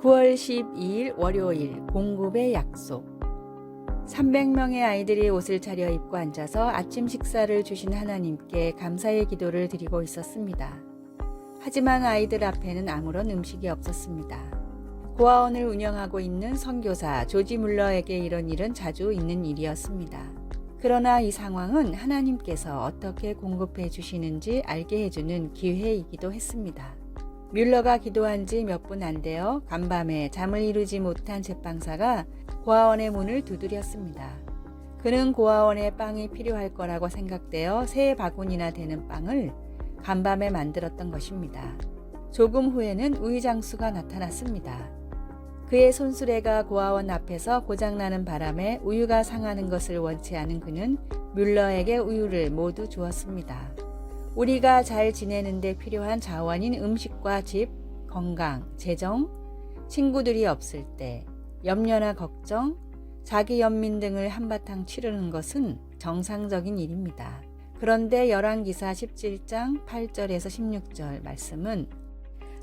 9월 12일 월요일 공급의 약속. 300명의 아이들이 옷을 차려입고 앉아서 아침 식사를 주신 하나님께 감사의 기도를 드리고 있었습니다. 하지만 아이들 앞에는 아무런 음식이 없었습니다. 고아원을 운영하고 있는 선교사 조지 물러에게 이런 일은 자주 있는 일이었습니다. 그러나 이 상황은 하나님께서 어떻게 공급해 주시는지 알게 해주는 기회이기도 했습니다. 뮬러가 기도한 지 몇 분 안 되어 간밤에 잠을 이루지 못한 제빵사가 고아원의 문을 두드렸습니다. 그는 고아원에 빵이 필요할 거라고 생각되어 3바구니나 되는 빵을 간밤에 만들었던 것입니다. 조금 후에는 우유장수가 나타났습니다. 그의 손수레가 고아원 앞에서 고장나는 바람에 우유가 상하는 것을 원치 않은 그는 뮬러에게 우유를 모두 주었습니다. 우리가 잘 지내는 데 필요한 자원인 음식과 집, 건강, 재정, 친구들이 없을 때, 염려나 걱정, 자기 연민 등을 한바탕 치르는 것은 정상적인 일입니다. 그런데 열왕기사 17장 8절에서 16절 말씀은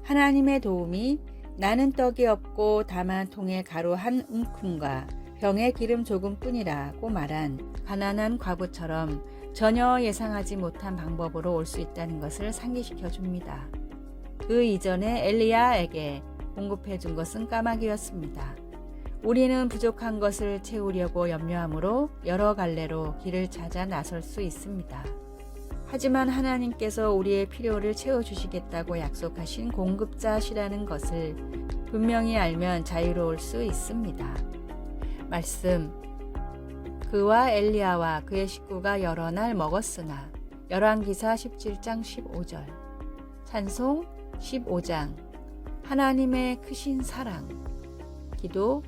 하나님의 도움이 나는 떡이 없고 다만 통에 가루 한 움큼과 병에 기름 조금뿐이라고 말한 가난한 과부처럼 전혀 예상하지 못한 방법으로 올 수 있다는 것을 상기시켜 줍니다. 그 이전에 엘리야에게 공급해 준 것은 까마귀였습니다. 우리는 부족한 것을 채우려고 염려하므로 여러 갈래로 길을 찾아 나설 수 있습니다. 하지만 하나님께서 우리의 필요를 채워주시겠다고 약속하신 공급자시라는 것을 분명히 알면 자유로울 수 있습니다. 말씀. 그와 엘리야와 그의 식구가 여러 날 먹었으나 열왕기사 17장 15절. 찬송 15장. 하나님의 크신 사랑. 기도.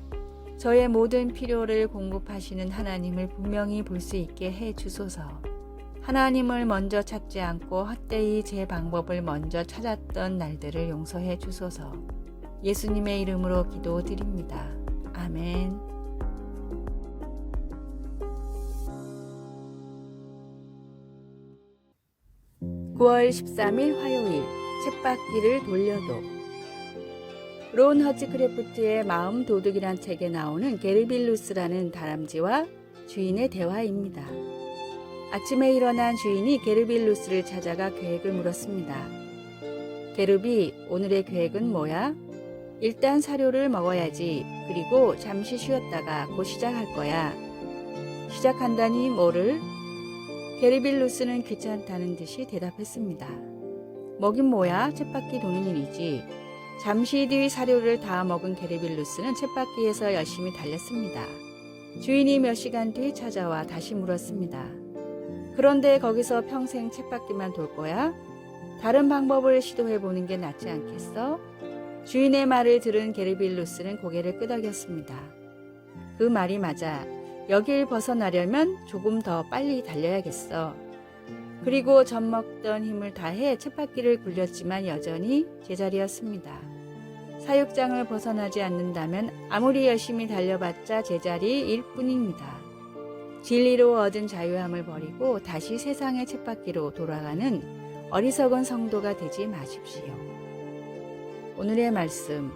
저의 모든 필요를 공급하시는 하나님을 분명히 볼 수 있게 해 주소서. 하나님을 먼저 찾지 않고 헛되이 제 방법을 먼저 찾았던 날들을 용서해 주소서. 예수님의 이름으로 기도드립니다. 아멘. 9월 13일 화요일 쳇바퀴를 돌려도. 론 허치크래프트의 마음 도둑이란 책에 나오는 게르빌루스라는 다람쥐와 주인의 대화입니다. 아침에 일어난 주인이 게르빌루스를 찾아가 계획을 물었습니다. 게르비, 오늘의 계획은 뭐야? 일단 사료를 먹어야지. 그리고 잠시 쉬었다가 곧 시작할 거야. 시작한다니 뭐를? 게르빌루스는 귀찮다는 듯이 대답했습니다. 먹긴 뭐야? 쳇바퀴 도는 일이지. 잠시 뒤 사료를 다 먹은 게르빌루스는 쳇바퀴에서 열심히 달렸습니다. 주인이 몇 시간 뒤 찾아와 다시 물었습니다. 그런데 거기서 평생 쳇바퀴만 돌 거야? 다른 방법을 시도해보는 게 낫지 않겠어? 주인의 말을 들은 게르빌루스는 고개를 끄덕였습니다. 그 말이 맞아. 여길 벗어나려면 조금 더 빨리 달려야겠어. 그리고 젖먹던 힘을 다해 쳇바퀴를 굴렸지만 여전히 제자리였습니다. 사육장을 벗어나지 않는다면 아무리 열심히 달려봤자 제자리일 뿐입니다. 진리로 얻은 자유함을 버리고 다시 세상의 쳇바퀴로 돌아가는 어리석은 성도가 되지 마십시오. 오늘의 말씀.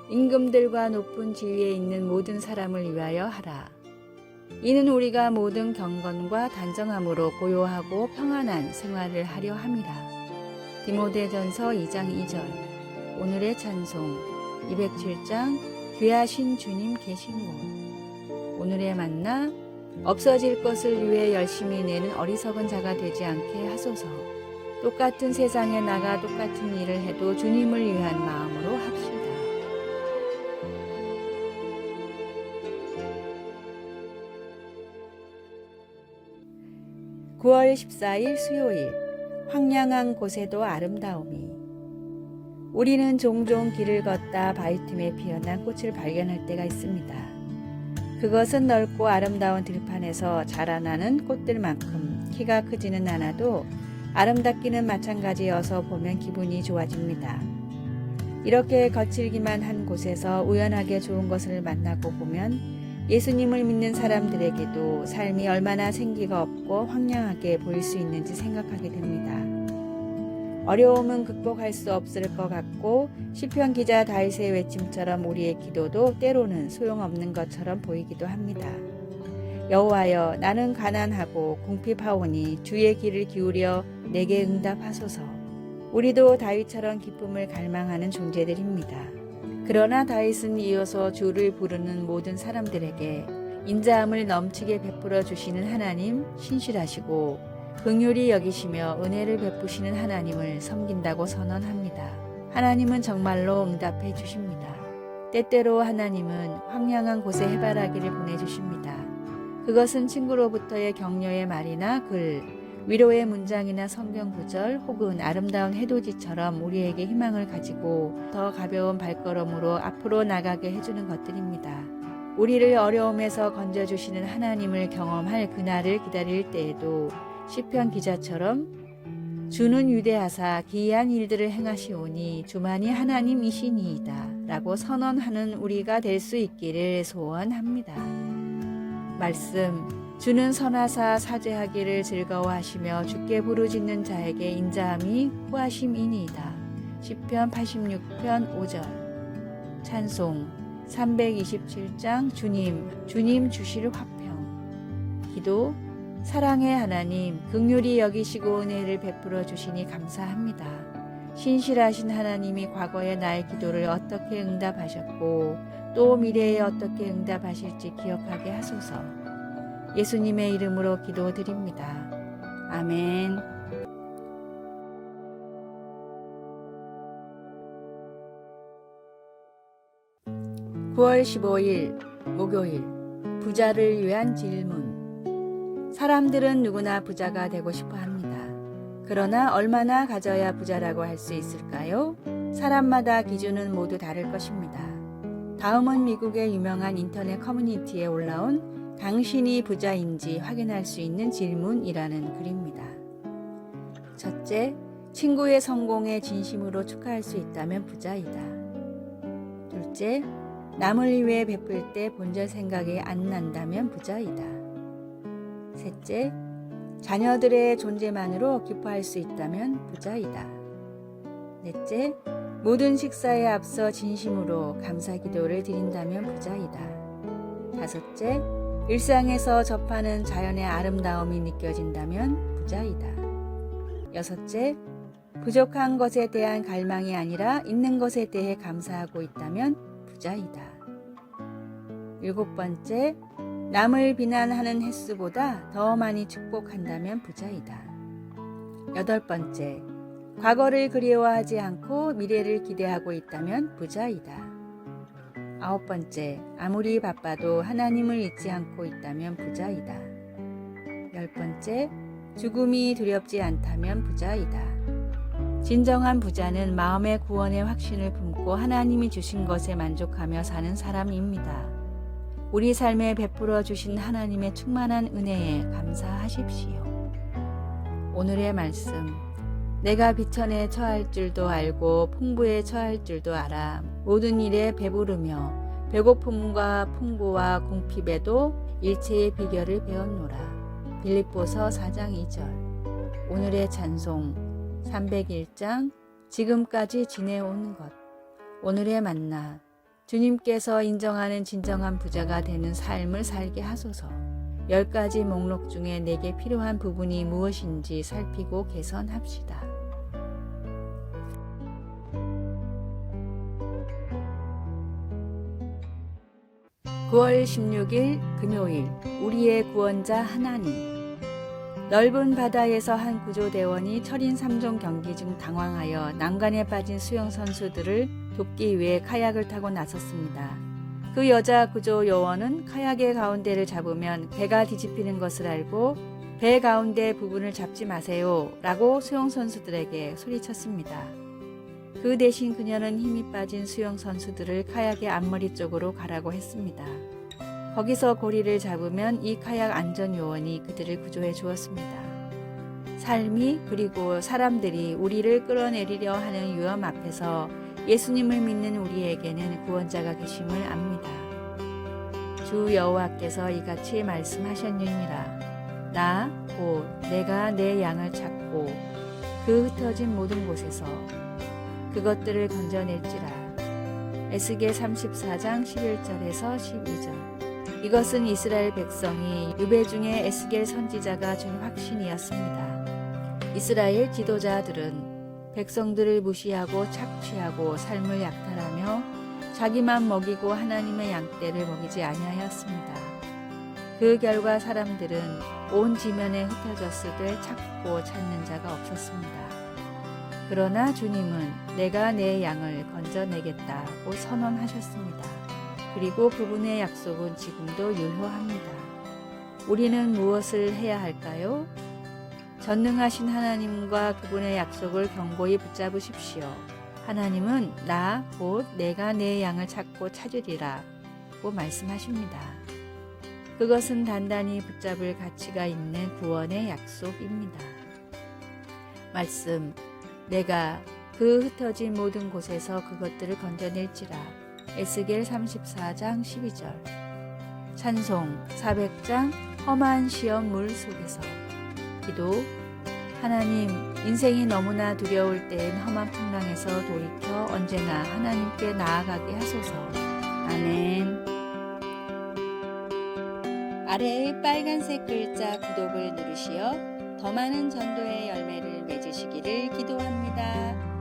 임금들과 높은 지위에 있는 모든 사람을 위하여 하라. 이는 우리가 모든 경건과 단정함으로 고요하고 평안한 생활을 하려 함이라. 디모데전서 2장 2절. 오늘의 찬송 207장 귀하신 주님 계신 곳. 오늘의 만나. 없어질 것을 위해 열심히 내는 어리석은 자가 되지 않게 하소서. 똑같은 세상에 나가 똑같은 일을 해도 주님을 위한 마음으로 합시다. 9월 14일 수요일 황량한 곳에도 아름다움이. 우리는 종종 길을 걷다 바위 틈에 피어난 꽃을 발견할 때가 있습니다. 그것은 넓고 아름다운 들판에서 자라나는 꽃들만큼 키가 크지는 않아도 아름답기는 마찬가지여서 보면 기분이 좋아집니다. 이렇게 거칠기만 한 곳에서 우연하게 좋은 것을 만나고 보면 예수님을 믿는 사람들에게도 삶이 얼마나 생기가 없고 황량하게 보일 수 있는지 생각하게 됩니다. 어려움은 극복할 수 없을 것 같고 시편 기자 다윗의 외침처럼 우리의 기도도 때로는 소용없는 것처럼 보이기도 합니다. 여호와여, 나는 가난하고 궁핍하오니 주의 귀를 기울여 내게 응답하소서. 우리도 다윗처럼 기쁨을 갈망하는 존재들입니다. 그러나 다윗은 이어서 주를 부르는 모든 사람들에게 인자함을 넘치게 베풀어 주시는 하나님, 신실하시고 긍휼히 여기시며 은혜를 베푸시는 하나님을 섬긴다고 선언합니다. 하나님은 정말로 응답해 주십니다. 때때로 하나님은 황량한 곳에 해바라기를 보내주십니다. 그것은 친구로부터의 격려의 말이나 글, 위로의 문장이나 성경 구절 혹은 아름다운 해돋이처럼 우리에게 희망을 가지고 더 가벼운 발걸음으로 앞으로 나가게 해주는 것들입니다. 우리를 어려움에서 건져주시는 하나님을 경험할 그날을 기다릴 때에도 시편 기자처럼 주는 위대하사 기이한 일들을 행하시오니 주만이 하나님이시니이다 라고 선언하는 우리가 될 수 있기를 소원합니다. 말씀, 주는 선하사 사죄하기를 즐거워하시며 주께 부르짖는 자에게 인자함이 후하심이니이다. 시편 86편 5절. 찬송 327장 주님 주실 화평. 기도, 사랑의 하나님, 긍휼히 여기시고 은혜를 베풀어 주시니 감사합니다. 신실하신 하나님이 과거의 나의 기도를 어떻게 응답하셨고 또 미래에 어떻게 응답하실지 기억하게 하소서. 예수님의 이름으로 기도드립니다. 아멘. 9월 15일 목요일, 부자를 위한 질문. 사람들은 누구나 부자가 되고 싶어 합니다. 그러나 얼마나 가져야 부자라고 할 수 있을까요? 사람마다 기준은 모두 다를 것입니다. 다음은 미국의 유명한 인터넷 커뮤니티에 올라온 당신이 부자인지 확인할 수 있는 질문이라는 글입니다. 첫째, 친구의 성공에 진심으로 축하할 수 있다면 부자이다. 둘째, 남을 위해 베풀 때 본전 생각이 안 난다면 부자이다. 셋째, 자녀들의 존재만으로 기뻐할 수 있다면 부자이다. 넷째, 모든 식사에 앞서 진심으로 감사 기도를 드린다면 부자이다. 다섯째, 일상에서 접하는 자연의 아름다움이 느껴진다면 부자이다. 여섯째, 부족한 것에 대한 갈망이 아니라 있는 것에 대해 감사하고 있다면 부자이다. 일곱 번째, 남을 비난하는 횟수보다 더 많이 축복한다면 부자이다. 여덟 번째, 과거를 그리워하지 않고 미래를 기대하고 있다면 부자이다. 아홉 번째, 아무리 바빠도 하나님을 잊지 않고 있다면 부자이다. 열 번째, 죽음이 두렵지 않다면 부자이다. 진정한 부자는 마음의 구원의 확신을 품고 하나님이 주신 것에 만족하며 사는 사람입니다. 우리 삶에 베풀어 주신 하나님의 충만한 은혜에 감사하십시오. 오늘의 말씀, 내가 비천에 처할 줄도 알고 풍부에 처할 줄도 알아 모든 일에 배부르며 배고픔과 풍부와 궁핍에도 일체의 비결을 배웠노라. 빌립보서 4장 2절. 오늘의 찬송 301장 지금까지 지내온 것. 오늘의 만나, 주님께서 인정하는 진정한 부자가 되는 삶을 살게 하소서. 10가지 목록 중에 내게 필요한 부분이 무엇인지 살피고 개선합시다. (9월 16일) 금요일, 우리의 구원자 하나님. 넓은 바다에서 한 구조대원이 철인 3종 경기 중 당황하여 난관에 빠진 수영 선수들을 돕기 위해 카약을 타고 나섰습니다. 그 여자 구조 요원은 카약의 가운데를 잡으면 배가 뒤집히는 것을 알고 배 가운데 부분을 잡지 마세요 라고 수영 선수들에게 소리쳤습니다. 그 대신 그녀는 힘이 빠진 수영 선수들을 카약의 앞머리 쪽으로 가라고 했습니다. 거기서 고리를 잡으면 이 카약 안전 요원이 그들을 구조해 주었습니다. 삶이 그리고 사람들이 우리를 끌어내리려 하는 위험 앞에서 예수님을 믿는 우리에게는 구원자가 계심을 압니다. 주 여호와께서 이같이 말씀하셨느니라. 나 곧 내가 내 양을 찾고 그 흩어진 모든 곳에서 그것들을 건져낼지라. 에스겔 34장 11절에서 12절. 이것은 이스라엘 백성이 유배 중에 에스겔 선지자가 준 확신이었습니다. 이스라엘 지도자들은 백성들을 무시하고 착취하고 삶을 약탈하며 자기만 먹이고 하나님의 양떼를 먹이지 아니하였습니다. 그 결과 사람들은 온 지면에 흩어졌으되 찾고 찾는 자가 없었습니다. 그러나 주님은 내가 내 양을 건져내겠다고 선언하셨습니다. 그리고 그분의 약속은 지금도 유효합니다. 우리는 무엇을 해야 할까요? 전능하신 하나님과 그분의 약속을 견고히 붙잡으십시오. 하나님은 나 곧 내가 내 양을 찾고 찾으리라고 말씀하십니다. 그것은 단단히 붙잡을 가치가 있는 구원의 약속입니다. 말씀, 내가 그 흩어진 모든 곳에서 그것들을 건져낼지라. 에스겔 34장 12절. 찬송 400장 험한 시험 물 속에서. 기도, 하나님, 인생이 너무나 두려울 때엔 험한 풍랑에서 돌이켜 언제나 하나님께 나아가게 하소서. 아멘. 아래의 빨간색 글자 구독을 누르시어 더 많은 전도의 열매를 맺으시기를 기도합니다.